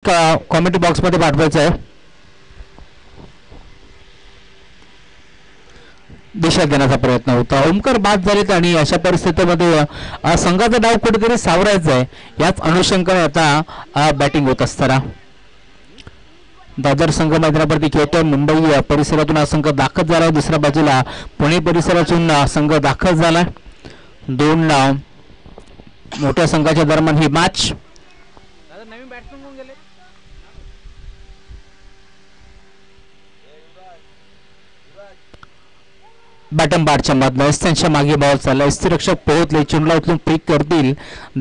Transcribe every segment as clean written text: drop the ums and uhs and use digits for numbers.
Comment box मध्ये पाठवायचं आहे. दिशा देण्याचा प्रयत्न होता. ओमकार बाद झालेत आणि अशा परिस्थितीमध्ये संघाचा डाव कुठेतरी सावरायचा आहे. याच अनुषंगाने आता बॅटिंग होत असताना दादर संघ मैदानावरती खेळतोय. मुंबई परिसरातून हा संघ दाखल झाला. दुसऱ्या बाजूला पुणे परिसरातून संघ दाखल झाला. दोन मोठ्या संघाच्या दरम्यान ही मॅच. बॅटम बारच्या मधनं त्यांच्या मागे बॉल चालला. स्थिरक्षक पोहोचले. चेंडूला उचलून पिक करतील.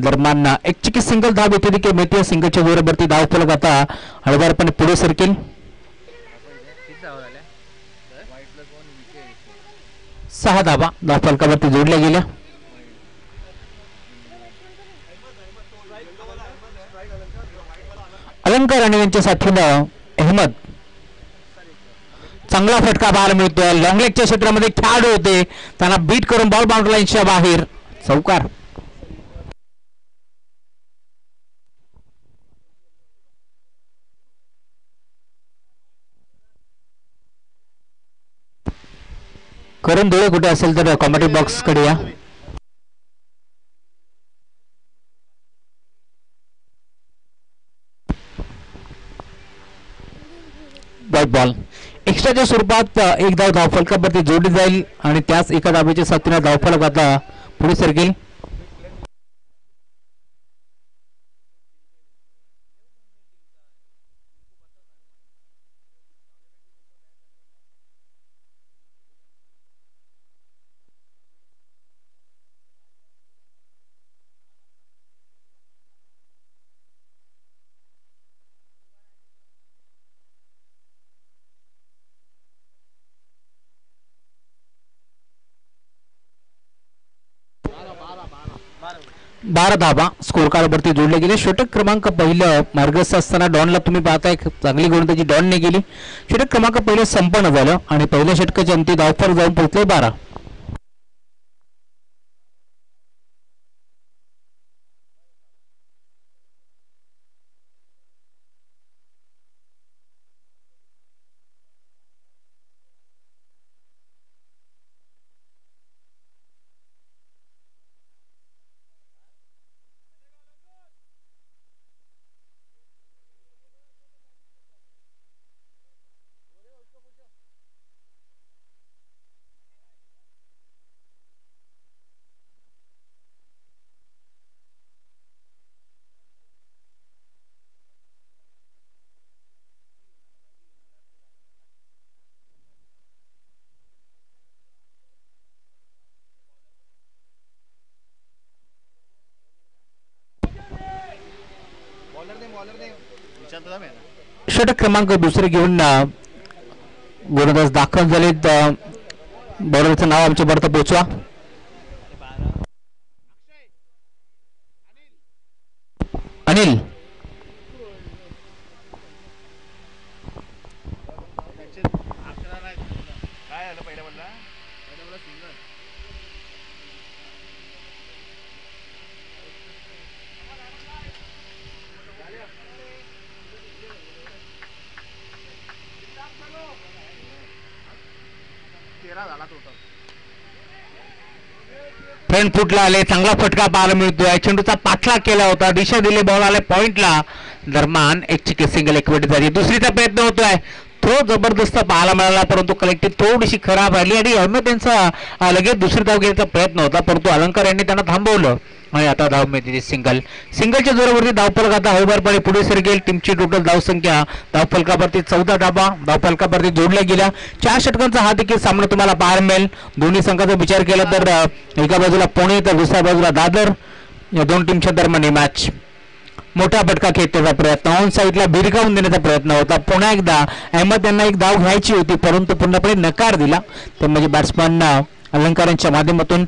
दरम्यान एक चिकी सिंगल धाव येथे देखील मिळते. सिंगलच्या जोरावरती धाव फलक आता हळवारपणे पुढे सरकेल. 6 धावा धाव फलकावरती जोडल्या गेल्या. अलंकार आणि यांच्या साथीनं अहमद चांगला फटका पाहायला मिळतोय. लॉंग लेगच्या क्षेत्रामध्ये खेळाडू होते, त्यांना बीट करून बॉल बाउंड्री लाईनच्या बाहेर. चौकार. करून डोळे कुठे असेल तर कॉमेंट बॉक्स कडे या. व्हाईट बॉल एक्स्ट्राच्या स्वरूपात एक धाव धावफलकावरती जोडली जाईल आणि त्याच एका धावेच्या साथीने धावफलक आता पुढे सरकेल. बारा धावा स्कोर कार्डवरती जोडले गेले. षटक क्रमांक पहिलं मार्गस्थ असताना डॉनला तुम्ही पाहताय चांगली गोलंदाजी डॉनने केली. षटक क्रमांक पहिलं संपन्न झालं आणि पहिल्या षटकाच्या अंती धावफलक जाऊन पोहोचले 12. षटक क्रमांक दुसरे घेऊन गोलंदाज दाखल झालेत. बॉलरचं नाव आमच्या बरोबर पोहोचवा. अनिल. फ्रंट फुटला आले. चांगला फटका पाहायला मिळतोय. चेंडूचा पाठलाग केला होता. दिशा दिली. बॉल आले पॉइंटला. दरम्यान एक चिकी सिंगल एकवट झाली. दुसरीचा प्रयत्न होतोय. थ्रो जबरदस्त पाहायला मिळाला परंतु कलेक्टिव्ह थोडीशी खराब राहिली आणि अहमद यांचा लगेच दुसरी धाव घ्यायचा प्रयत्न होता परंतु अलंकार यांनी त्यांना थांबवलं आणि आता धाव मिळते सिंगल. सिंगलच्या जोरावरती धावफलक आता हळूवारपणे पुढे सरकेल. टीमची टोटल धावसंख्या धावफलकावरती 14 धावा धावफलकावरती जोडल्या गेल्या. 4 षटकांचा हा देखील सामना तुम्हाला पाहायला मिळेल. दोन्ही संघाचा विचार केला तर एका बाजूला पुणे तर दुसऱ्या बाजूला दादर. या दोन टीमच्या दरम्यान ही मॅच. मोठा फटका खेळण्याचा प्रयत्न ऑन साईडला भिरकावून देण्याचा प्रयत्न होता. पुन्हा एकदा अहमद यांना एक धाव घ्यायची होती परंतु पूर्णपणे नकार दिला. ते म्हणजे बॅट्समन अलंकारांच्या माध्यमातून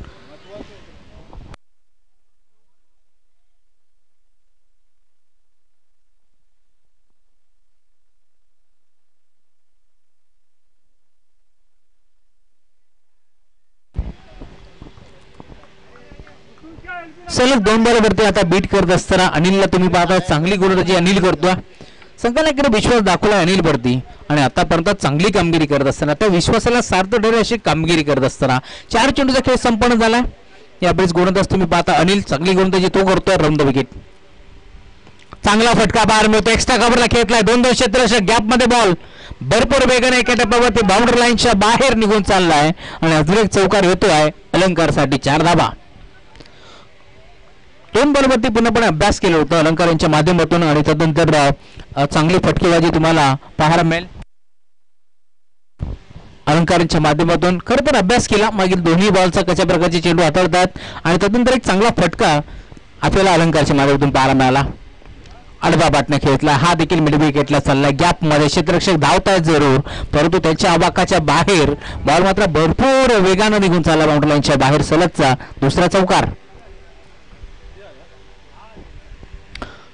सलग 2 बॉलवरती आता बीट करत असताना अनिलला तुम्ही पाहता चांगली गोलंदाजी अनिल करतोय. संघाला विश्वास दाखवला अनिल भरती आणि आतापर्यंत चांगली कामगिरी करत असताना त्या विश्वासाला सार्थ ठरेल अशी कामगिरी करत असताना 4 चेंडूचा खेळ संपन्न झाला. यावेळेस गोलंदाज तुम्ही पाहता अनिल चांगली गोलंदाजी तो करतोय राऊंड द विकेट. चांगला फटका बाहेर मिळतो. एक्स्ट्रा कव्हरला खेळलाय 2-2 क्षेत्ररक्षक गॅप मध्ये बॉल भरपूर वेगाने एका टप्प्यावरती बाउंड्री लाईनच्या बाहेर निघून चाललाय आणि अजून एक चौकार येतोय अलंकारसाठी 4 धाबा. 2 बॉलवरती पूर्णपणे अभ्यास केला होता अलंकार यांच्या माध्यमातून आणि त्यानंतर चांगली फटकेबाजी तुम्हाला पाहायला मिळेल. अलंकारांच्या माध्यमातून खरं तर अभ्यास केला मागील दोन्ही बॉलचा कशा प्रकारचे चेंडू हाताळतात आणि त्यानंतर एक चांगला फटका आपल्याला अलंकारच्या माध्यमातून पाहायला मिळाला. आडवा बाटणा खेळला हा देखील मिड विकेटला चाललाय. गॅप मध्ये क्षेत्ररक्षक धावतायत जरूर परंतु त्यांच्या आवाकाच्या बाहेर बॉल मात्र भरपूर वेगाने निघून चालला बाउंड्री लाईनच्या बाहेर. सलगचा दुसरा चौकार.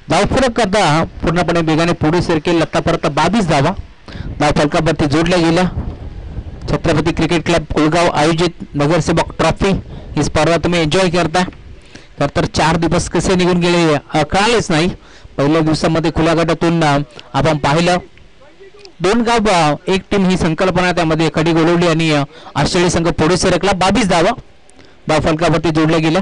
धावफलक आता पूर्णपणे वेगाने पुढे सरकेल. आतापर्यंत 22 धावा धावफलकावरती जोडल्या गेल्या. छत्रपती क्रिकेट क्लब कोलगाव आयोजित नगरसेवक ट्रॉफी ही स्पर्धा तुम्ही एन्जॉय करता. तर 4 दिवस कसे निघून गेले कळालेच नाही. पहिल्या दिवसामध्ये खुल्या गटातून आपण पाहिलं 2 गाव 1 टीम ही संकल्पना त्यामध्ये कडी गोलवली आणि ऑस्ट्रेलिया संघ पुढे सरकला. 22 धावा धावफलकावरती जोडल्या गेल्या.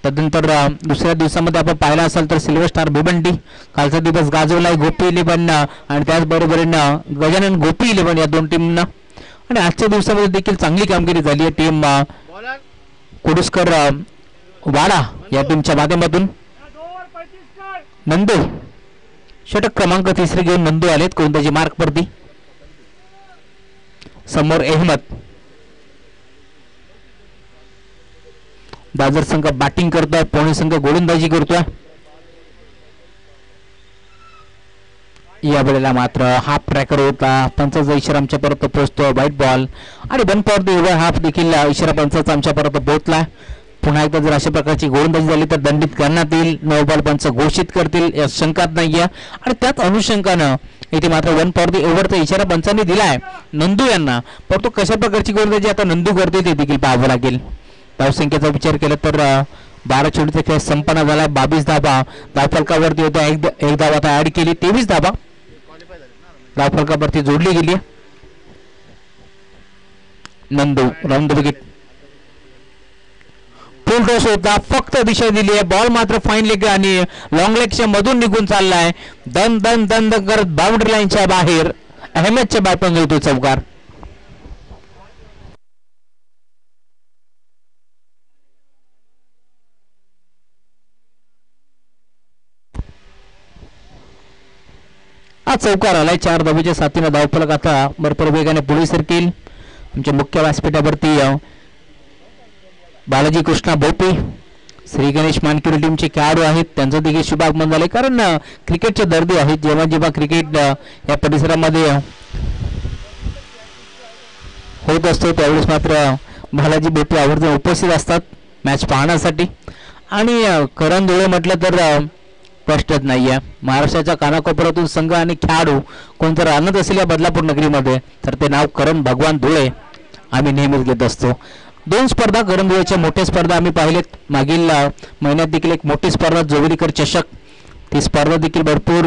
त्यानंतर दुसऱ्या दिवसामध्ये आपण पाहिला असाल तर सिल्वर स्टार भिवंडी कालचा दिवस गाजवलाय गोपी 11 आणि त्याचबरोबरीनं गजानन गोपी 11 या 2 टीमना. आणि आजच्या दिवसामध्ये देखील चांगली कामगिरी झाली आहे. टीम कुडुस्कर वाडा या टीमच्या माध्यमातून नंदू षटक क्रमांक 3 घेऊन नंदू आलेत गोलंदाजी मार्कवरती. समोर अहमद. दादर संघ बॅटिंग करतोय पुणे संघ गोलंदाजी करतोय. या वेळेला मात्र हाफ ट्रॅकर होता. पंचाचा इशारा आमच्या परत पोहोचतोय. व्हाईट बॉल आणि 1 फॉर द ओव्हर हाफ देखील इशारा पंचाचा आमच्या परत पोहोचला. पुन्हा एकदा जर अशा प्रकारची गोलंदाजी झाली तर दंडित करण्यात येईल. 9 बॉल पंच घोषित करतील या शंकात नाहीये. आणि त्याच अनुषंगानं इथे मात्र 1 फॉर द ओव्हरचा इशारा पंचांनी दिलाय नंदू यांना. परंतु कशा प्रकारची गोलंदाजी आता नंदू करते ते देखील पाहावं लागेल. धावसंख्येचा विचार केला तर 12 चेंडूचा खेळ संपन्न झाला. 22 धाबा धावफलकावरती होत्या. एक धाव आता ऍड केली. 23 धाबा धावफलकावरती जोडली गेली. Nandu round the wicket. Full toss होता फक्त दिशा दिली आहे. बॉल मात्र फाईन लेग आणि लॉंग लेगच्या मधून निघून चाललाय. दन दन दन करत बाउंड्री लाईनच्या बाहेर अहमदच्या बॅटमधून होतो चौकार. हा चौकार आलाय. 4 धावेच्या साथीने धावफलक आता भरपूर वेगाने पुढे सरकेल. आमच्या मुख्य व्यासपीठावरती बालाजी कृष्णा भोपी श्री गणेश मानकिरी टीमचे खेळाडू आहेत. त्यांचं देखील शुभागमन झाले कारण क्रिकेटचे दर्दी आहेत. जेव्हा जेव्हा क्रिकेट या परिसरामध्ये होत असतो त्यावेळेस मात्र बालाजी भोपी आवर्जून उपस्थित असतात मॅच पाहण्यासाठी. आणि करण धुळे म्हटलं तर प्रश्नच नाहीये. महाराष्ट्राच्या कानाकोपऱ्यातून संघ आणि खेळाडू कोण जर आणत असेल या बदलापूर नगरीमध्ये तर ते नाव करण भगवान धुळे आम्ही नेहमीच घेत असतो. 2 स्पर्धा करण धुळेच्या मोठ्या स्पर्धा आम्ही पाहिलेत. मागील महिन्यात देखील एक मोठी स्पर्धा जोगलीकर चषक ती स्पर्धा देखील भरपूर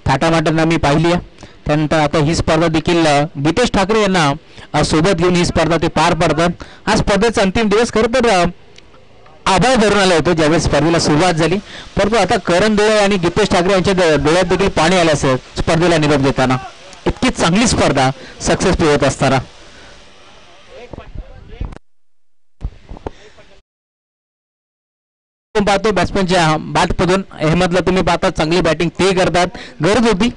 थाटामाटांना आम्ही पाहिली आहे. त्यानंतर आता ही स्पर्धा देखील गीतेश ठाकरे यांना सोबत घेऊन ही स्पर्धा ते पार पडतात. हा स्पर्धेचा अंतिम दिवस खरं तर आभाळ धरून आला होतो ज्यावेळेस स्पर्धेला सुरुवात झाली. परंतु आता करण धुळे आणि गीतेश ठाकरे यांच्या डोळ्यात देखील पाणी आलं असेल स्पर्धेला निरोप देताना. इतकी चांगली स्पर्धा सक्सेसफुल होत असताना. पाहतो बॅट्समॅनच्या बॅटमधून अहमदला तुम्ही पाहता चांगली बॅटिंग ते करतात. गरज होती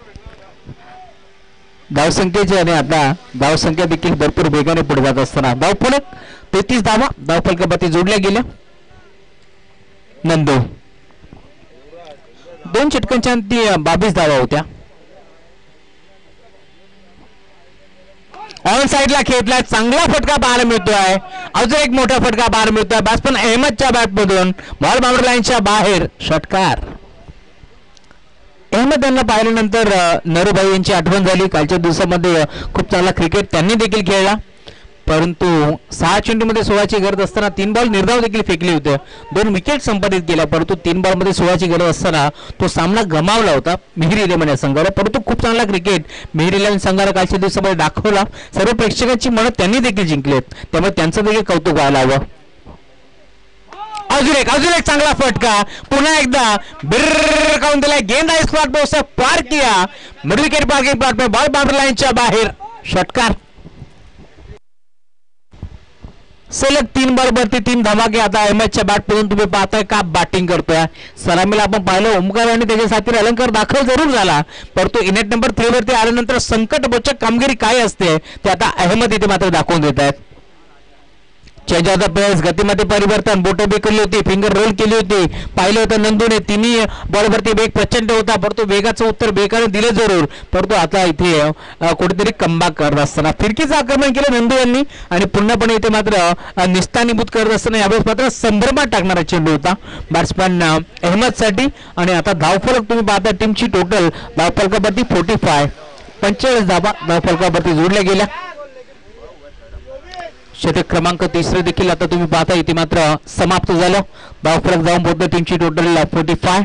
धावसंख्येची आणि आता धावसंख्या देखील भरपूर वेगाने पुढे जात असताना धावफलक 33 धावा धावफलकावरती जोडल्या गेल्या. नंदू 2 षटकांच्या अंती 22 धावा होत्या. ऑन साइडला खेळला चांगला फटका पाहायला मिळतोय. अजून एक मोठा फटका पाहायला मिळतोय. बॅट्समन अहमदच्या बॅटमधून बॉल बाउंड्री लाईनच्या बाहेर षटकार. अहमद यांना पाहिल्यानंतर नरूभाई यांची आठवण झाली. कालच्या दिवसामध्ये खूप चांगला क्रिकेट त्यांनी देखील खेळला. परंतु 6 चेंडूमध्ये 16ची गरज असताना 3 बॉल निर्धाव देखील फेकले होते, 2 विकेट संपादित केल्या, परंतु 3 बॉलमध्ये 16ची गरज असताना तो सामना गमावला होता मिहिर इलेव्हन या संघाला. परंतु खूप चांगला क्रिकेट मिहिर इलेव्हन संघाला कालच्या दिवसामध्ये दाखवला. सर्व प्रेक्षकांची मनं त्यांनी देखील जिंकलेत, त्यामुळे त्यांचं देखील कौतुक व्हायला हवं. अजून एक चांगला फटका, पुन्हा एकदा बिर्र काढून दिलाय. गेंद आहे स्पॉट पे उसे पार किया, मिड विकेट पार्किंग प्लॉट पे, बॉल बाउंड्री लाईनच्या बाहेर. षटकार. सलग 3 बॉलवरती 3 धमाके. आता अहमदच्या बॅटमधून तुम्ही पाहताय का बॅटिंग करतोय. सलामीला आपण पाहिलं ओमकार आणि त्याच्या साथीला अलंकार दाखल जरूर झाला, परंतु इनेट नंबर 3 वरती आल्यानंतर संकटमोचक कामगिरी काय असते ते आता अहमद इथे मात्र दाखवून देत आहेत. चेंज ऑफ द पेस, गतीमध्ये परिवर्तन, बोटं बेकली होती, फिंगर रोल केली होती. पाहिलं होतं नंदूने, तिन्ही बॉलवरती वेग प्रचंड होता, परंतु वेगाचं उत्तर बेकाने दिले जरूर, परंतु आता इथे कुठेतरी कमबॅक करत असताना फिरकीचं आक्रमण केलं नंदू यांनी आणि पुन्हापणे इथे मात्र निस्तानीभूत करत असताना यावेळेस मात्र संभ्रमात टाकणारा चेंडू होता बॅट्समॅन अहमदसाठी. आणि आता धावफलक तुम्ही पाहता, टीमची टोटल धावफलकावरती 45 धावा धावफलकावरती जोडल्या गेल्या. षटक क्रमांक 3 देखील आता तुम्ही पाहता इथे मात्र समाप्त झालं. धावफलक जाऊन पोहोचतो टीमची टोटल 45.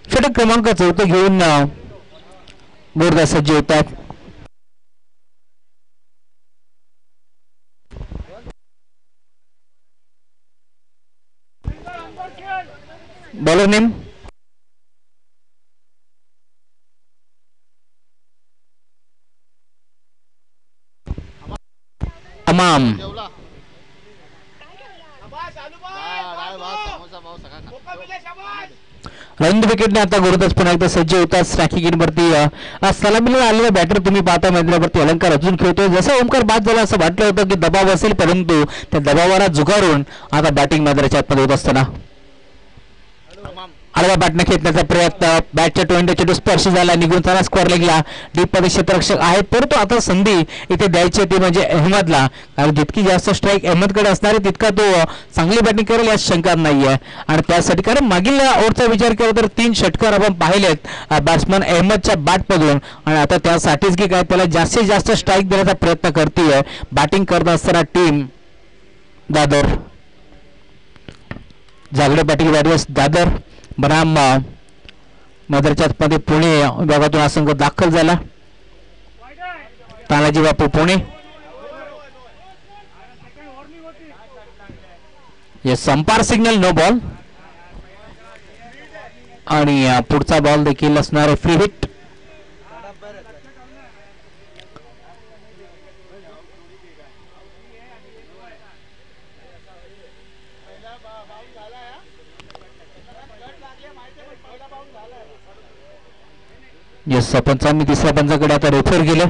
षटक क्रमांक 4 घेऊन गोरदा सज्ज होतात. बॉलर नेम अमाम. रवींद्र विकेटने आता गोरदास पुन्हा एकदा सज्ज होतात. स्ट्रायकिंग गेमवरती सलामीला आलेला बॅटर तुम्ही पाहता मैदानावरती अलंकार अजून खेळतोय. जसं ओमकार बाद झाला असं वाटलं होतं की दबाव असेल, परंतु त्या दबावाला झुगारून आता बॅटिंग मैदानाच्या आतमध्ये होत असताना आडवा बॅटने खेचण्याचा प्रयत्न, बॅटच्या टोंड्या चेंडू स्पर्श झाला, निघून त्याला स्क्वेअर लेगला. डीप मध्ये क्षेत्ररक्षक आहेत, परंतु आता संधी इथे द्यायची ती म्हणजे अहमदला, कारण जितकी जास्त स्ट्राईक अहमदकडे असणार आहे तितका तो चांगली बॅटिंग करेल यात शंका नाहीये. आणि त्यासाठी कारण मागील ओव्हरचा विचार केला तर 3 षटकार आपण पाहिलेत बॅट्समन अहमदच्या बॅटमधून, आणि आता त्यासाठीच की काय त्याला जास्तीत जास्त स्ट्राईक देण्याचा प्रयत्न करते बॅटिंग करत असताना टीम दादर. जागडे पाटील वॉरियर्स दादर बनाम मदरच्या मध्ये पुणे विभागातून हा संघ दाखल झाला. तानाजी बापू पुणे. हे संपार सिग्नल नो बॉल आणि पुढचा बॉल देखील असणार फ्री हिट. येस पंचांनी तिसऱ्या पंचाकडे आता रेफर गेले.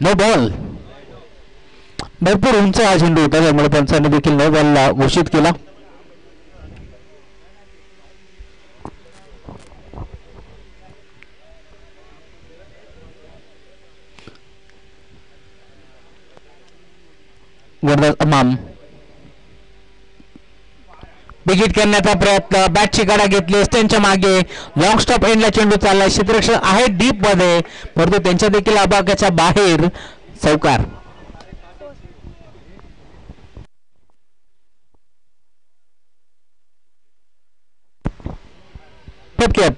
No ball. भरपूर उंच हा चेंडू होता, त्यामुळे पंचांनी देखील नो बॉल घोषित केला. अमाम बिगिट करण्याचा प्रयत्न, बॅटची गाडा घेतली, त्यांच्या मागे लॉंग स्टॉप एंडला चेंडू चालला. क्षेत्ररक्षक आहे डीप मध्ये, परंतु त्यांच्या देखील आबागाच्या बाहेर. चौकार.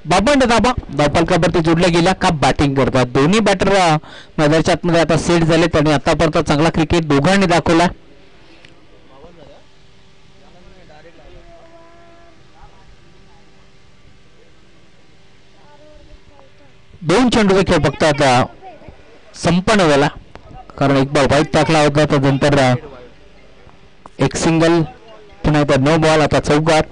बाबंड दाबा धावफलकावरती जोडल्या गेल्या का बॅटिंग करतात. दोन्ही बॅटर मैदानाच्या आतमध्ये आता सेट झाले, त्यांनी आतापर्यंत चांगला क्रिकेट दोघांनी दाखवला. दोन चेंडूचा खेळ फक्त आता संपन्न झाला, कारण एक बॉल वाईट टाकला होता, त्यानंतर एक सिंगल, पुन्हा एकदा नो बॉल, आता चौकार.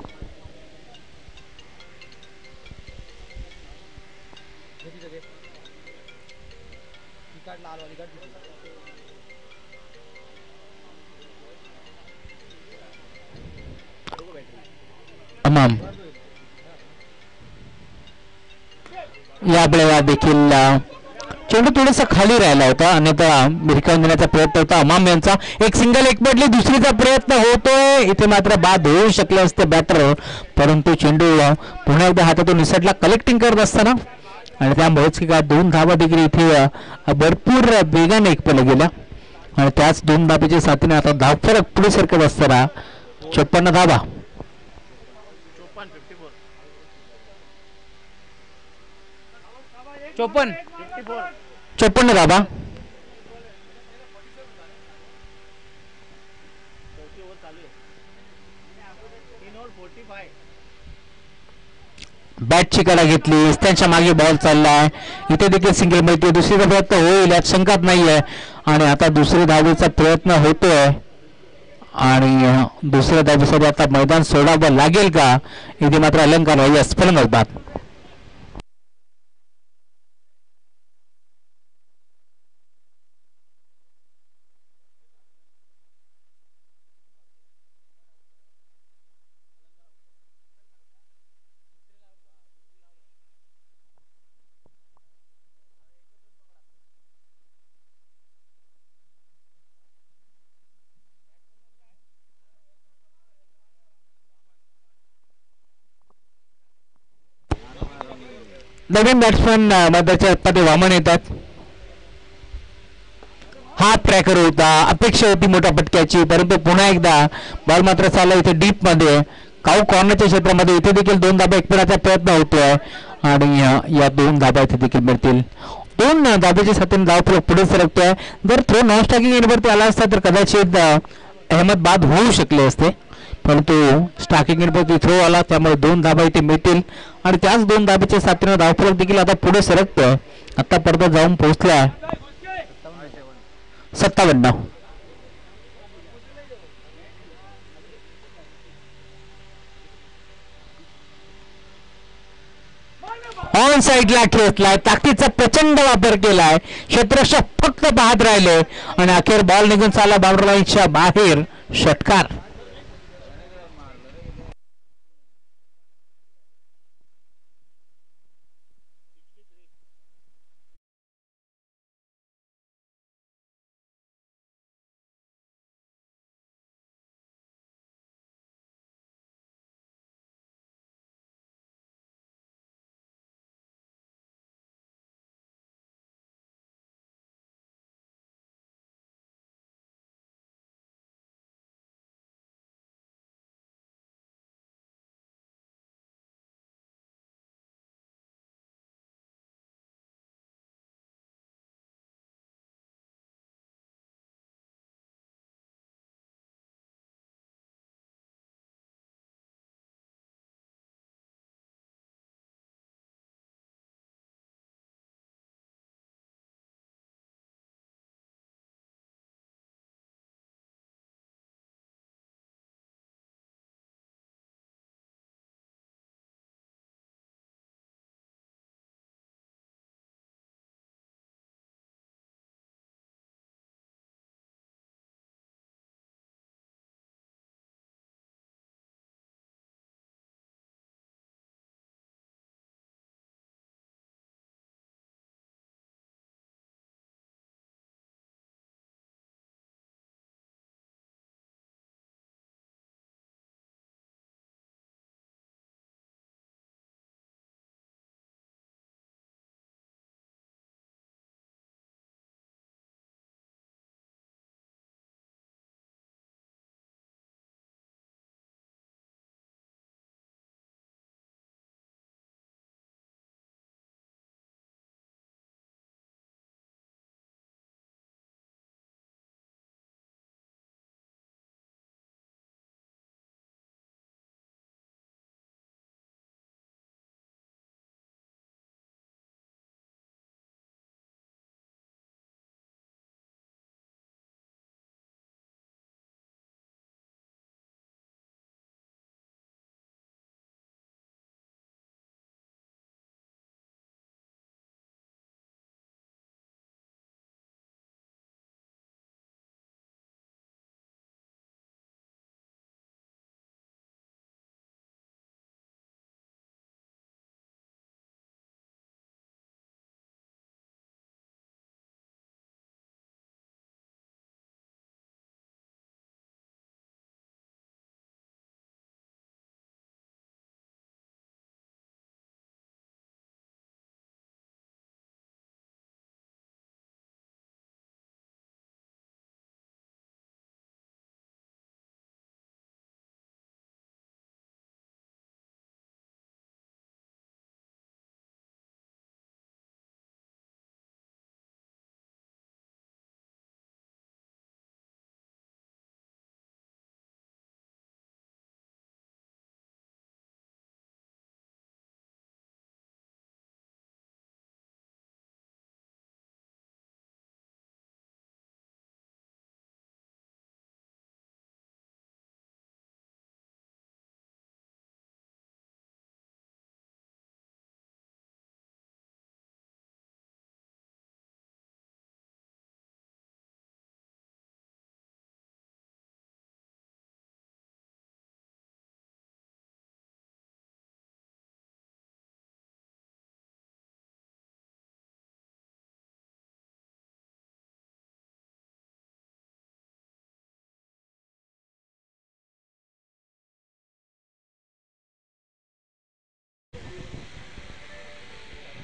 या वेळेला देखील चेंडू थोडासा खाली राहिला होता, अन्यथा भिरकावून देण्याचा प्रयत्न होता अमाम यांचा. एक सिंगल एक पडली, दुसरीचा प्रयत्न होतोय, इथे मात्र बाद होऊ शकले असते बॅटर, परंतु चेंडू पुन्हा एकदा हातातून निसटला कलेक्टिंग करत असताना, आणि त्यामुळेच की काय 2 धावा देखील इथे भरपूर वेगाने एक पडला गेला, आणि त्याच 2 धाबेच्या साथीने आता धावफरक पुढे सरकत असताना 54 धावा. 54 धावा. बॅटची कडा घेतली, त्यांच्या मागे बॉल चाललाय, इथे देखील सिंगल मिळते, दुसरीचा प्रयत्न होईल यात शंकाच नाहीये, आणि आता दुसऱ्या धावेचा प्रयत्न होतोय, आणि दुसऱ्या धावेसाठी आता मैदान सोडावं लागेल का, इथे मात्र अलंकार स्फलंग बाद. नवीन बॅट्समन मध्याच्या मध्ये वामन येतात. हा ट्रॅकर होता, अपेक्षा होती मोठ्या पटक्याची, परंतु पुन्हा एकदा बॉल मात्र चालला इथे डीप मध्ये, काऊ कॉर्नरच्या क्षेत्रामध्ये. इथे देखील 2 धाबा एकपणाचा प्रयत्न होतोय, आणि या 2 धाबा इथे देखील मिळतील. 2 धाब्याच्या साथीने धाव पुढे सरकतोय. जर थ्रो नॉन स्ट्रायकिंग एंडवरती आला असता तर कदाचित अहमद बाद होऊ शकले असते, परंतु स्ट्रायकिंग एंडवरती थ्रो आला, त्यामुळे 2 धाबा इथे मिळतील, आणि त्याच 2 धाब्याच्या साथीने धावफलक देखील आता पुढे सरकतोय. आतापर्यंत जाऊन पोहोचला 57. ऑन साईडला खेचलाय, ताकदीचा प्रचंड वापर केलाय, क्षेत्ररक्षक फक्त पाहत राहिले, आणि अखेर बॉल निघून चालला बाउंड्री लाईनच्या बाहेर. षटकार.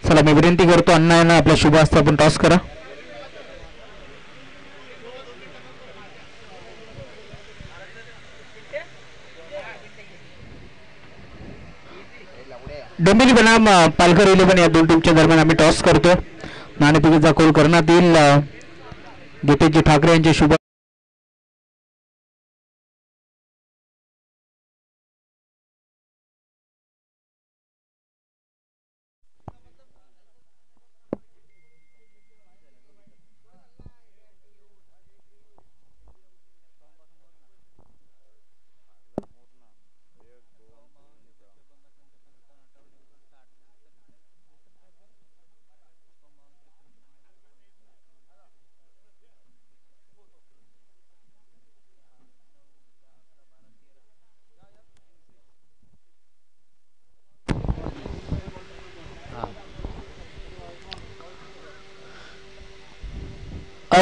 चला मी विनंती करतो अण्णा आपल्या शुभ हस्ते आपण टॉस करा. डोंबिवली बनाम पालघर 11 या दोन टीमच्या दरम्यान आम्ही टॉस करतो. नाणेफेकीचा कॉल करण्यात येईल. गीतेजी ठाकरे यांचे शुभ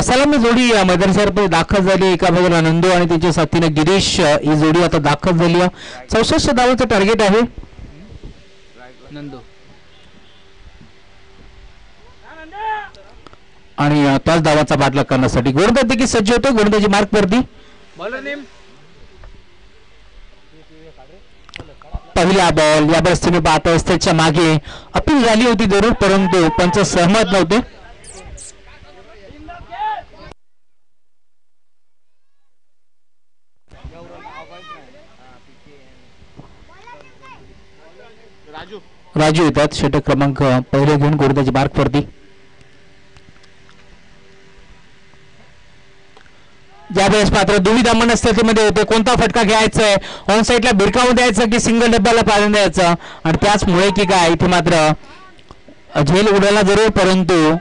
सलामी जोडी मैदानावर दाखल झाली. एका बाजूला नंदू आणि त्याच्या साथीने गिरीश ही जोडी आता दाखल झाली. 64 धावांचं टार्गेट आहे. नंदू आणि त्याच धावाचा पाठलाग करण्यासाठी गोलंदाज देखील सज्ज होतो. गोलंदाजी मार्क वरती पहिला बॉल. या परिस्थितीने पाहता त्याच्या मागे अपील झाली होती जरूर, परंतु पंच सहमत नव्हते. राजू येतात षटक क्रमांक पहिले घेऊन गोलंदाजी मार्क वरती. ज्यावेळेस मात्र दुविधा मनस्थितीमध्ये होते कोणता फटका घ्यायचा आहे. ऑन साईडला भिरकावून द्यायचं की सिंगल डब्याला पाळून द्यायचं. आणि त्याचमुळे की काय इथे मात्र झेल उडाला जरूर, परंतु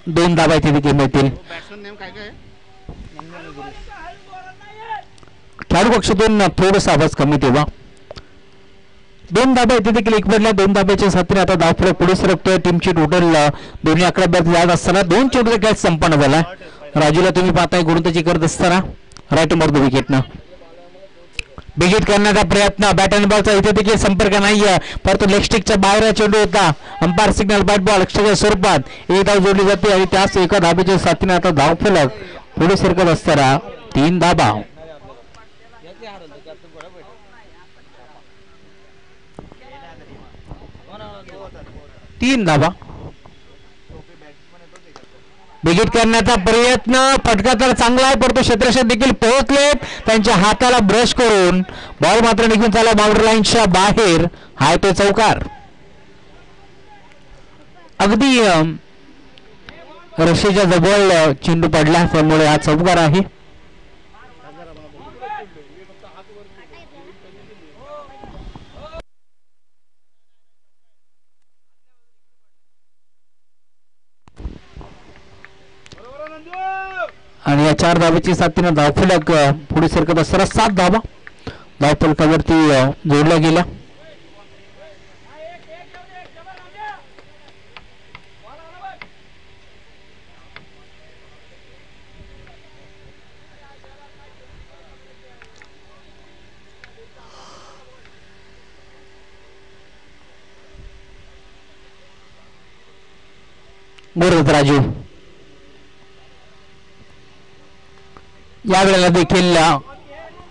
2 धावा इथे देखील मिळतील. खेळाडू पक्षातून थोडासा आवाज कमी ठेवा. 2 धाबा इथे देखील एक पडल्या. 2 धाब्याच्या साथीने आता धावफलक पुढे सरकतोय. टीमची टोटल दोन्ही आकड्यात जात असताना 2 चेंडूचा कॅच संपन्न झाला. राजूला तुम्ही पाहताय गोलंदाजी करत असताना राईट नंबर 2 विकेटनं बिगिट करण्याचा प्रयत्न. बॅट अँड बॉलचा इथे देखील संपर्क नाहीये, परंतु लेग स्टिकच्या बाहेर चेंडू होता. अंपायर सिग्नल बॅट बॉल लक्षाच्या स्वरूपात एक धाव जोडली जाते आणि त्याच एका धाब्याच्या साथीने आता धावफलक पुढे सरकत असताना 3 धाबा. बिगिट करण्याचा प्रयत्न. फटका तर चांगला आहे, परंतु क्षेत्ररक्षक देखील पोहोचलेत. त्यांच्या हाताला ब्रश करून बॉल मात्र निघून चालला बाउंड्री लाईनच्या बाहेर. हाय तो चौकार. अगदी रशीच्या जवळ चेंडू पडला, त्यामुळे हा चौकार आहे. आणि या 4 धाब्याची साथीने धावफलक पुढे सरकत असताना 7 धाबा धावफलकावरती जोडल्या गेल्या. बरोबर राजू यावेळेला देखील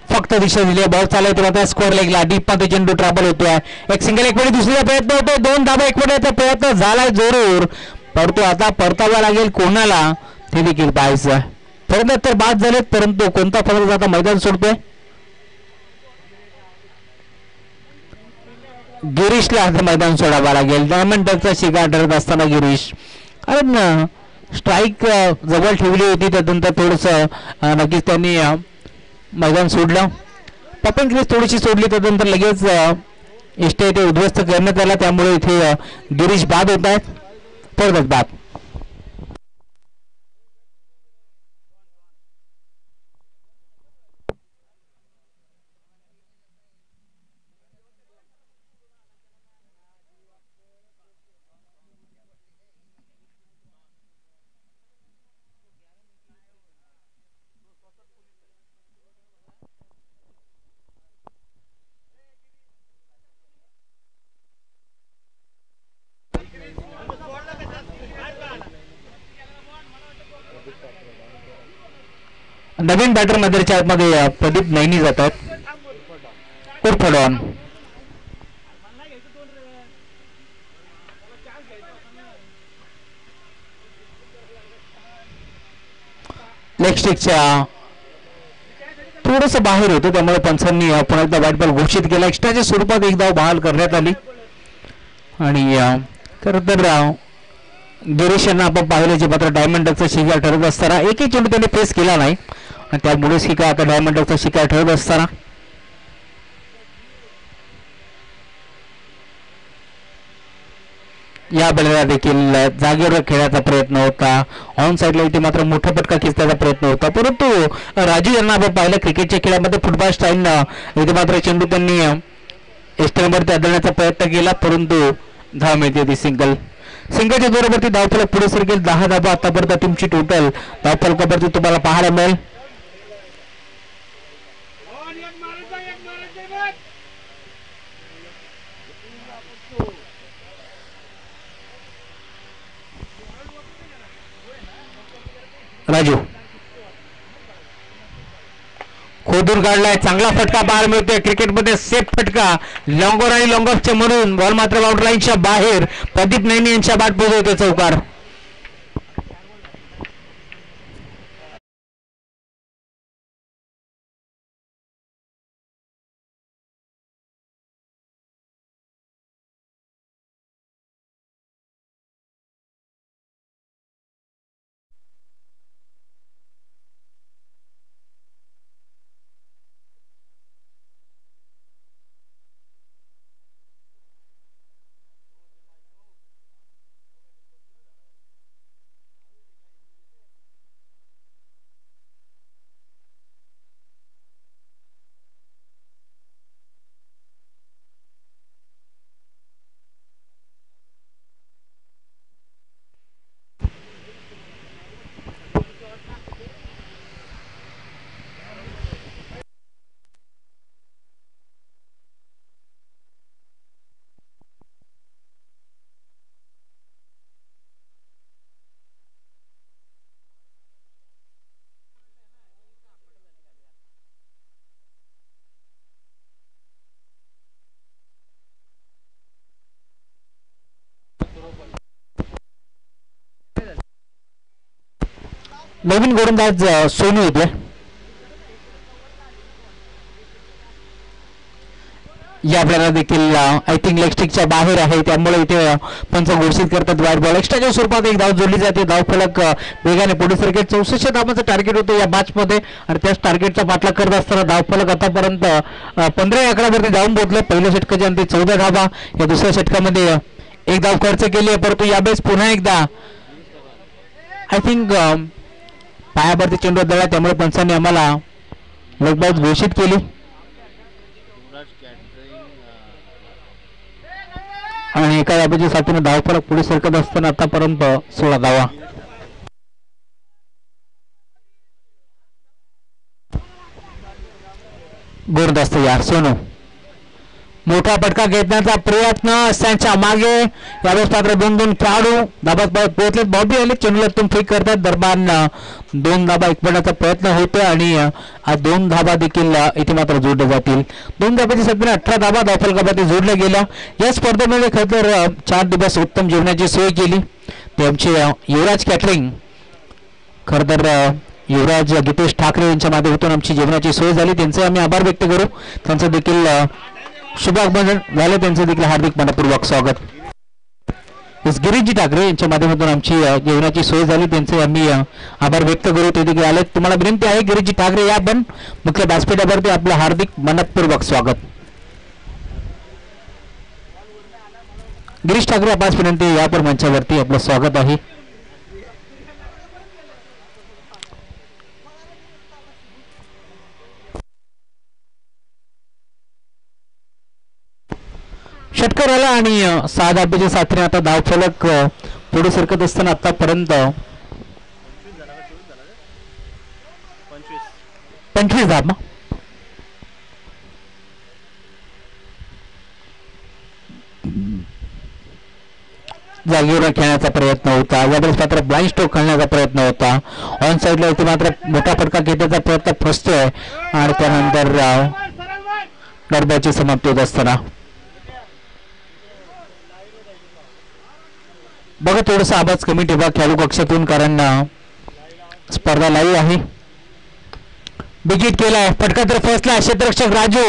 फक्त दिशा दिली. बॉल चालवतो आता स्कोअर लेगला डीप मध्ये चेंडू ट्रॅबल होतोय. एक सिंगल एक वेळी दुसरीचा प्रयत्न होतो. 2 धाबा एक वेळेचा प्रयत्न झालाय जरूर, परंतु आता परतावा लागेल कोणाला ते देखील पाहायचं. फलंदाज तर बाद झालेत, परंतु कोणता फलंदाज आता मैदान सोडतोय. गिरीशला आता मैदान सोडावं लागेल. डायमंड टचचा शिकार ठरत असताना गिरीश, कारण स्ट्राईक जवळ ठेवली होती, त्यानंतर थोडस नक्कीच त्यांनी मैदान सोडलं. पपन क्रीज थोडीशी सोडली, त्यानंतर लगेच इष्ट इथे उद्ध्वस्त करण्यात आला. त्यामुळे इथे गिरीश बाद होत आहेत. परत बाद. नवीन बॅटर मध्येच्या आतमध्ये प्रदीप नैनी जातात उर्फडॉन. लेग स्टिकच्या थोडस बाहेर होतं त्यामुळे पंचांनी पुन्हा एकदा व्हाईट बॉल घोषित केला. एक्स्ट्राच्या स्वरूपात एक धाव बहाल करण्यात आली आणि खरं तर गिरीश यांना आपण पाहिलं जे मात्र डायमंड डकचा शिकार ठरत असताना एकही चेंडू त्यांनी फेस केला नाही आणि त्यामुळेच ही काय आता डायमंड डकचा शिकार ठरत असताना या बॅटला देखील जागेवर खेळण्याचा प्रयत्न होता. ऑन साईडला इथे मात्र मोठा फटका खेचण्याचा प्रयत्न होता परंतु राजू यांना आपण पाहिलं क्रिकेटच्या खेळामध्ये फुटबॉल स्टाईलनं इथे मात्र चेंडू त्यांनी एस्टनवरती आदळण्याचा प्रयत्न केला परंतु धाव मिळते ती सिंगलच्या जोरावरती धावफलक पुढे सरकेल. 10 धावा आतापर्यंत टीमची टोटल धावफलकावरती तुम्हाला पाहायला मिळेल. राजू खोदून काढलाय चांगला फटका पाहायला मिळतोय क्रिकेटमध्ये सेफ फटका लॉंगॉर आणि लॉंगॉफच्या म्हणून बॉल मात्र आउट लाईनच्या बाहेर. प्रदीप नैनी यांच्या बाट पोहोचवतोय चौकार. नवीन गोलंदाज सोनू येते. या आपल्याला देखील आय थिंक लेग स्टिकच्या बाहेर आहे त्यामुळे इथे पंच घोषित करतात व्हाईट बॉल. एक्स्ट्राच्या स्वरूपात एक धाव जोडली जाते. धावफलक वेगाने पुढे सरकेल. 64 धावांचं टार्गेट होतं या मॅच मध्ये आणि त्याच टार्गेटचा पाठलाग करत असताना धावफलक आतापर्यंत 15 आकड्यावरती जाऊन पोहोचले. पहिल्या षटकाच्या अंती 14 धावा. या दुसऱ्या षटकामध्ये एक धाव खर्च केली आहे परंतु यावेळेस पुन्हा एकदा आय थिंक पायावरती चेंडू दळला त्यामुळे पंचांनी आम्हाला लेग बॉल घोषित केली आणि एका धावेच्या साथीने धावफलक पुढे सरकत असताना आतापर्यंत 16 धावा. गोरदास्त यार सोनू मोठा फटका घेण्याचा प्रयत्न त्यांच्या मागे यावेळेस मात्र 2-2 खेळाडू धाबात पोहोचले. बॉबी आले चेंडूला फेक करतात. दरम्यान 2 धाबा एकपण्याचा प्रयत्न होतो आणि 2 धाबा देखील इथे मात्र जोडल्या जातील. 2 धाब्याच्या सध्या 18 धाबा धावफलकामध्ये जोडल्या गेल्या. या स्पर्धेमध्ये खरं तर 4 दिवस उत्तम जेवणाची सोय केली. ते आमचे युवराज कॅटरिंग खरं तर युवराज गीतेश ठाकरे यांच्या माध्यमातून आमची जेवणाची सोय झाली. त्यांचे आम्ही आभार व्यक्त करू. त्यांचं देखील शुभागमन झालं. त्यांचं देखील हार्दिक मनपूर्वक स्वागत. गिरीशजी ठाकरे यांच्या माध्यमातून आमची जेवणाची सोय झाली. त्यांचे आम्ही आभार व्यक्त करू. ते देखील आले. तुम्हाला विनंती आहे गिरीशजी ठाकरे या पण मुख्य व्यासपीठावरती आपलं हार्दिक मनपूर्वक स्वागत. गिरीश ठाकरे आपल्यास विनंती या पण मंचावरती आपलं स्वागत आहे. षटकार आला आणि 6 धाब्याच्या साथीने आता धावफलक पुढे सरकत असताना आतापर्यंत 25 धाबा. जागेवर खेळण्याचा प्रयत्न होता. यावेळेस मात्र ब्लाइंड स्ट्रोक खेळण्याचा प्रयत्न होता. ऑन साईडला इथे मात्र मोठा फटका घेण्याचा प्रयत्न फसतोय आणि त्यानंतर डरब्याची समाप्ती होत असताना बघा थोडासा आवाज कमी ठेवा खेळाडू कक्षातून, कारण स्पर्धा लाईव्ह आहे. बिगिट केलाय, फटका तर फसला. क्षेत्ररक्षक राजू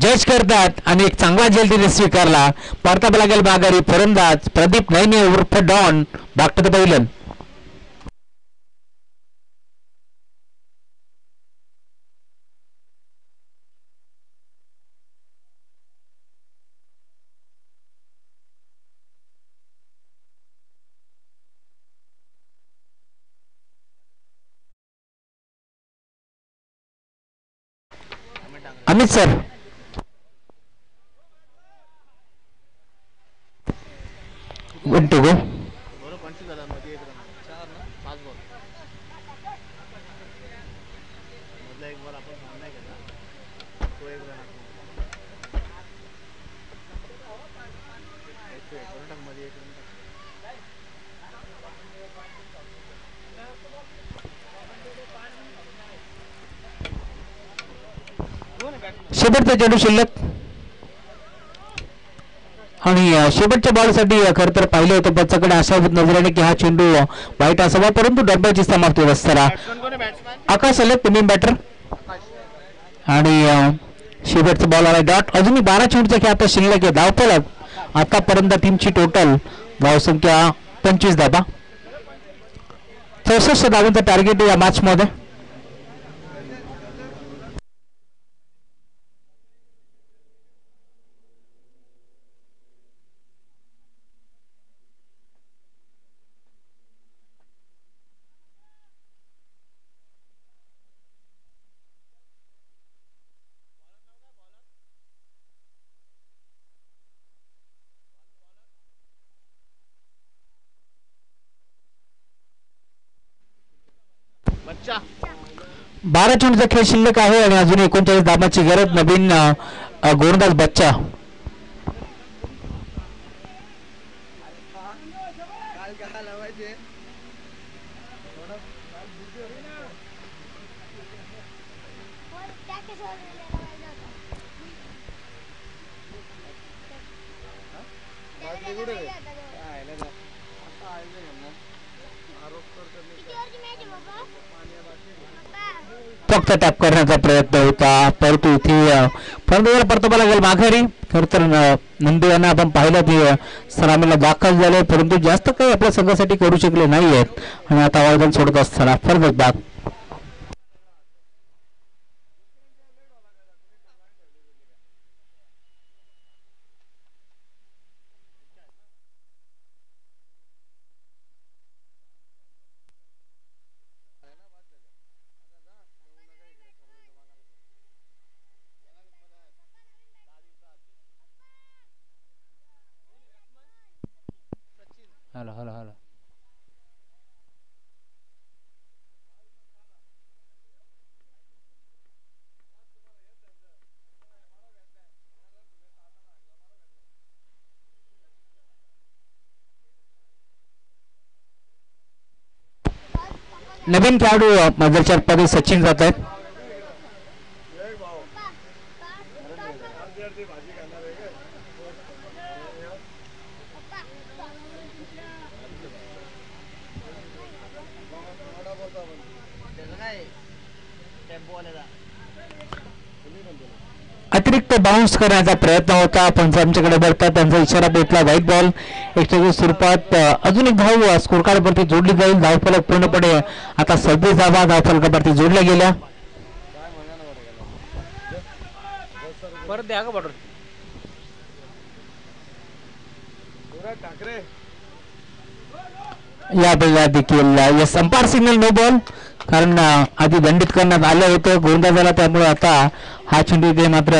जज करतात आणि एक चांगला झेल तिने स्वीकारला. परतावा लागेल माघारी. फलंदाज प्रदीप नैने उर्फ Don back to the pavilion. Amit sir good to go. शेवटचा चेंडू शिल्लक आणि शेवटच्या बॉलसाठी खरं तर पाहिलं होतं बच्चाकडे अशा नजरेने की हा चेंडू वाईट असावा, परंतु डब्याची समाप्ती असताना आकाश आले तुम्ही बॅटर आणि शेवटचा बॉल आला डॉट. अजूनही 12 चेंडूचा खेळ आता शिल्लक आहे. धावफलक आतापर्यंत टीमची टोटल धावसंख्या 25 धावा. 64 धावांचं टार्गेट या मॅच मध्ये. बारा चेंडूचा खेळ शिल्लक आहे आणि अजून 39 धावांची गरज. नवीन गोलंदाज बच्चा फक्त टॅप करण्याचा प्रयत्न होता, परंतु इथे फलंदाजाला परतावा लागेल माघारी. खरं तर नंदू यांना आपण पाहिलं की सलामीला दाखल झाले, परंतु जास्त काही आपल्या संघासाठी करू शकले नाही आहेत आणि आता आवाज सोडत असताना फलंदाज बाद. हॅलो हॅलो हॅलो नवीन खेळाडू माझ्या पदी सचिन जात आहेत. अतिरिक्त बाउन्स करण्याचा प्रयत्न होता, पण आमच्याकडे बघतात त्यांचा इशारा भेटला. व्हाईट बॉल एक्स्ट्रा स्वरूपात अजून एक धाव स्कोर कार्ड वरती जोडली जाईल. धावफलक पूर्णपणे आता 26 धावा धावफलकावरती जोडल्या गेल्या. या देखील yes umpire signal no ball, कारण आधी दंडित करण्यात आलं होतं गोलंदाजाला, त्यामुळे आता हा चेंडू इथे मात्र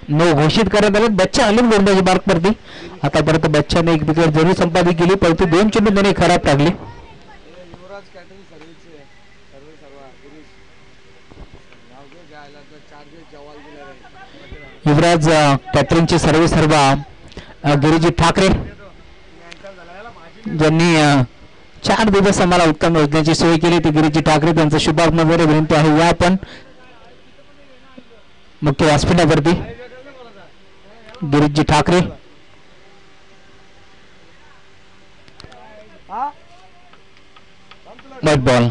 नो घोषित करण्यात आले. बच्चा आले गोलंदाजी मार्कवरती. आतापर्यंत बच्चाने एक विकेट जरूर संपादित केली, परंतु 2 चेंडू त्याने खराब टाकले. युवराज कॅटरिंगचे सर्वे सर्व गिरीजी ठाकरे ज्यांनी 4 दिवस आम्हाला उत्तम योजनेची सोय केली ती गिरीजी ठाकरे, त्यांचा शुभारंभ वगैरे विनंती आहे. या आपण मुख्य व्यासपीठावरती गिरीजी ठाकरे. व्हाईट बॉल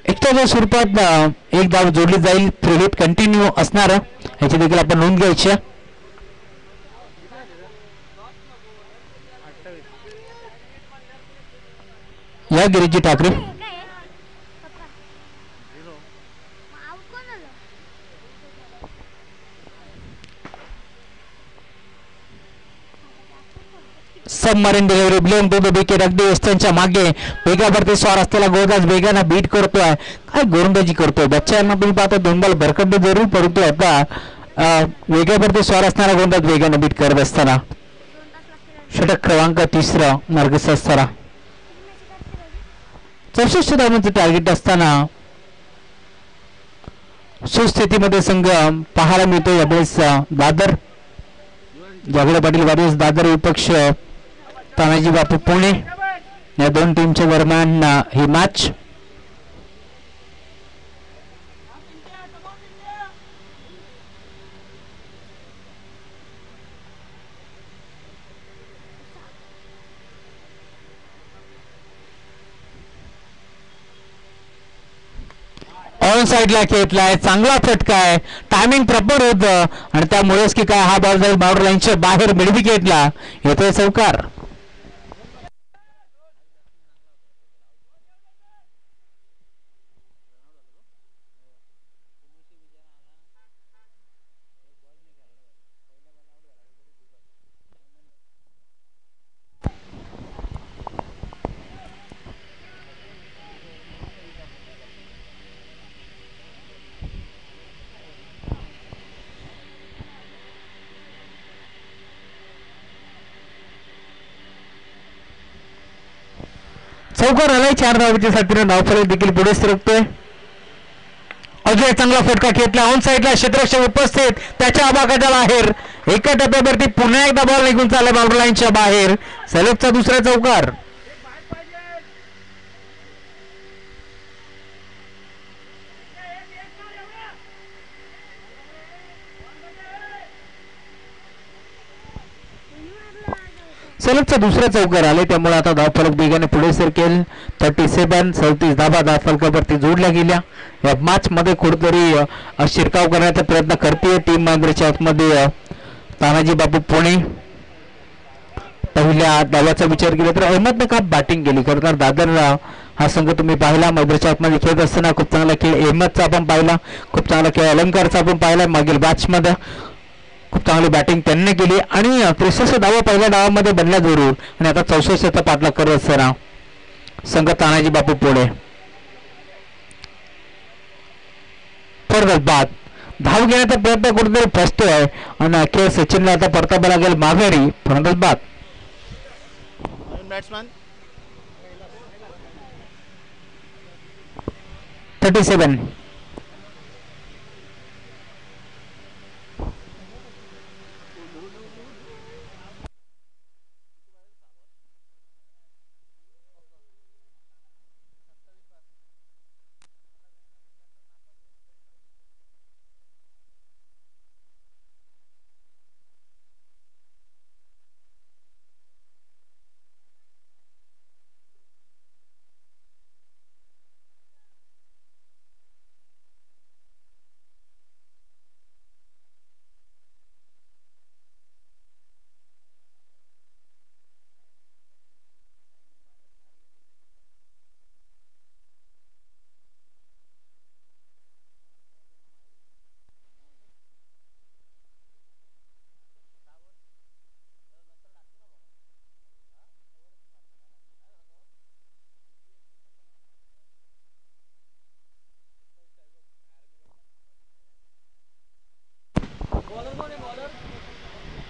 एक्स्ट्राच्या स्वरूपात एक धाव जोडली जाईल. फ्री हिट कंटिन्यू असणार याची देखील आपण नोंद घ्यायची. या गिरीजी Thakare submarine delivery blame to the wicket. अगदी वेस्टर्नच्या मागे वेगावरती स्वार असलेला गोलंदाज वेगानं बीट करतोय. काय गोलंदाजी करतोय बच्चांना तुम्ही पाहता. 2 बॉल भरकट जरूर परंतु आता वेगावरती स्वार असणारा गोलंदाज वेगानं बीट करत असताना षटक क्रमांक 3 मार्गस्थ असताना 64 धावांचं टार्गेट असताना सुस्थितीमध्ये संघ पाहायला मिळतो. यावेळेस दादर जागडे पाटील वारिस दादर विपक्ष तानाजी बापू पुणे या दोन टीमच्या दरम्यान ही मॅच. ऑन साइडला खेळलाय. चांगला फटका आहे. टायमिंग प्रॉपर होतं आणि त्यामुळेच की काय हा बॉल जाईल बाउंड्री लाईनच्या बाहेर. मिड विकेटला येतोय चौकार. चौकार आलाय. 4 धावांच्या साथीनं धावफलक देखील पुढे सरकतोय. अजय चांगला फटका घेतला. ऑन साइडला क्षेत्ररक्षक उपस्थित त्याच्या आबागाच्या बाहेर. एका टप्प्यावरती पुन्हा एकदा बॉल निघून चालला बाउंड्री लाईनच्या बाहेर. सलगचा दुसरा चौकार. सलगचा दुसरा चौकार आले त्यामुळे आता धावफलक वेगाने पुढे सरकेल. 37 धावा धावफलकावरती जोडल्या गेल्या. या मॅच मध्ये कुठेतरी शिरकाव करण्याचा प्रयत्न करते टीम मांजरेच्या आतमध्ये तानाजी बापू पुणे. पहिल्या धावाचा विचार केला तर अहमदनं का बॅटिंग केली. खरं तर दादर हा संघ तुम्ही पाहिला मांजरेच्या आतमध्ये खेळत असताना खूप चांगला खेळ अहमदचा आपण पाहिला. खूप चांगला खेळ अलंकारचा आपण पाहिला मागील मॅच मध्ये. खूप चांगली बॅटिंग त्यांनी केली आणि 63 धावा पहिल्या डावामध्ये बनल्या जरूर आणि आता 64चा पाठलाग करत असताना संघ तानाजी बापू पुणे. बाद धाव घेण्याचा प्रयत्न कुठेतरी फसतोय आणि अखेर सचिनला आता परतावा लागेल माघारी. बाद 37.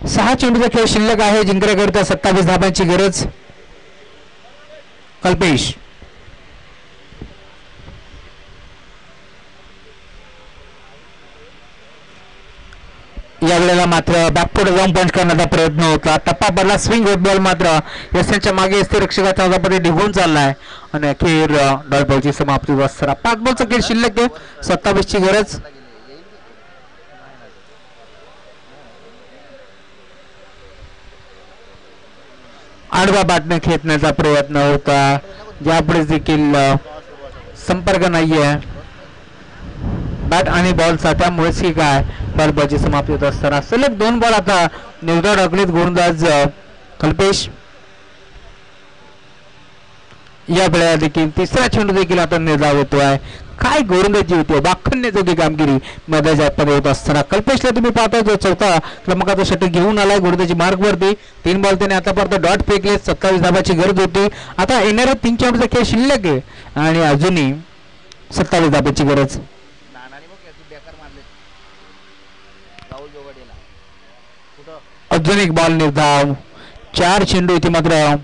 सहा चेंडूचा खेळ शिल्लक आहे. जिंकण्याकरिता 27 धावांची गरज. कल्पेश यावेळेला मात्र बॅकफुट जाऊन पंच करण्याचा प्रयत्न होता. टप्पा बदला स्विंग होत बॉल मात्र यशांच्या मागे असते रक्षकाचा पद्धती निघून चाललाय आणि अखेर डॉट बॉलची समाप्ती असताना 5 बॉलचा खेळ शिल्लक आहे. 27 ची गरज. आडवा बॅटने खेचण्याचा प्रयत्न होता ज्यापुढे देखील संपर्क नाहीये बॅट आणि बॉलचा. त्यामुळेच ही काय डॉट बॉलची समाप्ती होत असताना सलग 2 बॉल आता निर्धाव टाकलेत गोलंदाज कल्पेश. या वेळेला देखील तिसरा चेंडू देखील आता निर्धाव होतोय. काय गोलंदाजी होती वाखण्याजोगी कामगिरी मैदानात होत असताना कल्पेशला तुम्ही पाहता जो चौथा क्रमांकाचा षटक घेऊन आलाय गोलंदाजी मार्गवरती. 3 बॉल त्याने आतापर्यंत डॉट फेकले. 27 धावाची गरज होती. आता येणाऱ्या 3 चेंडूचा खेळ शिल्लक आहे आणि अजूनही 27 धावाची गरज. अजून एक बॉल निर्धाव. 4 चेंडू इथे मात्र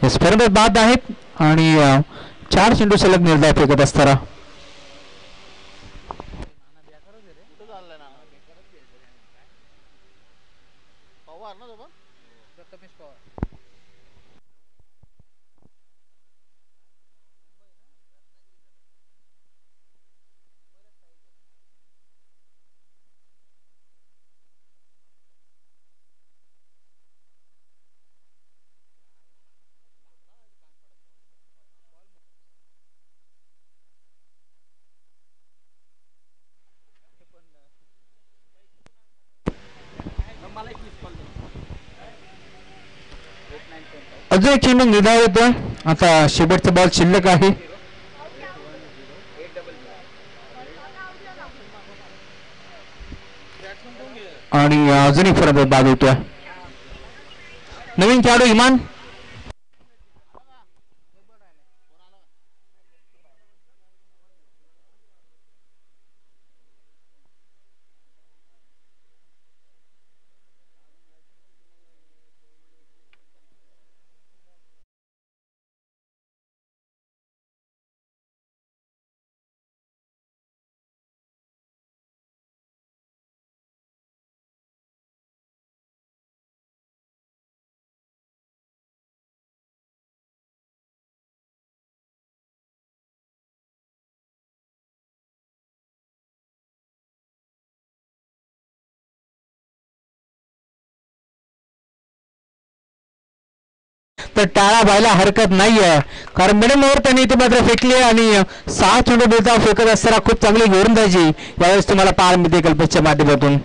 स्पर्धेत बाद आहेत आणि 4 चेंडू सलग निर्धाव फेकत असताना अजून एक चेंडू निर्धाव येतोय. आता शेवटचा बॉल शिल्लक आहे आणि अजूनही फरक बाद होतोय. नवीन खेळाडू इमान तर टाळा व्हायला हरकत नाहीये कारण मिडल ओव्हर त्यांनी इथे मात्र फेकली आणि 6 चेंडू निर्धाव फेकत असताना खूप चांगली गोलंदाजी यावेळेस तुम्हाला पाहायला मिळते कल्पेशच्या माध्यमातून.